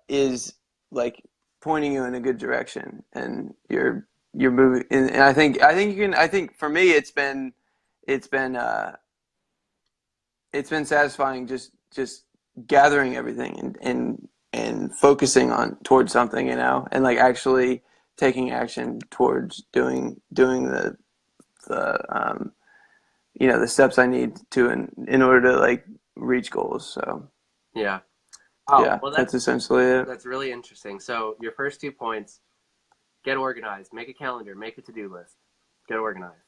is like pointing you in a good direction, and you're moving. And I think for me it's been satisfying just gathering everything and focusing towards something, and like actually taking action towards doing the the steps I need to in order to like reach goals. So yeah. Well, that's essentially it. That's really interesting. So your first 2 points: get organized, make a calendar, make a to-do list, get organized.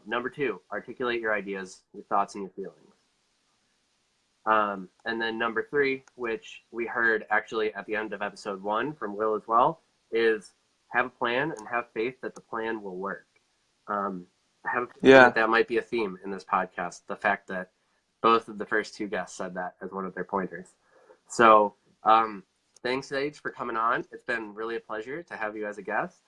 Number 2, articulate your ideas, your thoughts, and your feelings. And then number 3, which we heard actually at the end of episode 1 from Will as well, is have a plan and have faith that the plan will work. I have a feeling that might be a theme in this podcast, the fact that both of the first 2 guests said that as one of their pointers. So thanks, Sage, for coming on. It's been really a pleasure to have you as a guest.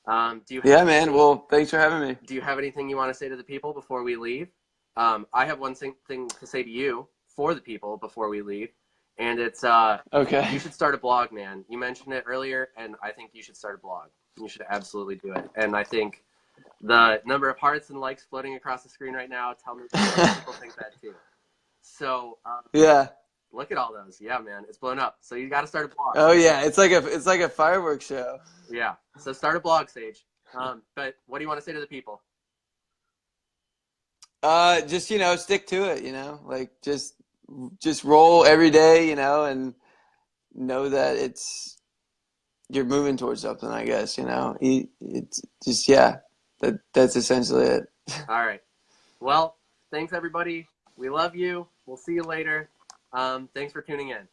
Well, thanks for having me. Do you have anything you want to say to the people before we leave? I have one thing to say to you for the people before we leave, and it's okay. You should start a blog, man. You mentioned it earlier, and I think you should start a blog. You should absolutely do it. And I think the number of hearts and likes floating across the screen right now tell me that people think that too. So look at all those. Yeah, man, it's blown up. So you got to start a blog. Oh yeah, it's like a fireworks show. Yeah. So start a blog, Sage. But what do you want to say to the people? Just stick to it. Like just roll every day. And know that you're moving towards something. I guess it's just that's essentially it. All right. Well, thanks everybody. We love you. We'll see you later. Thanks for tuning in.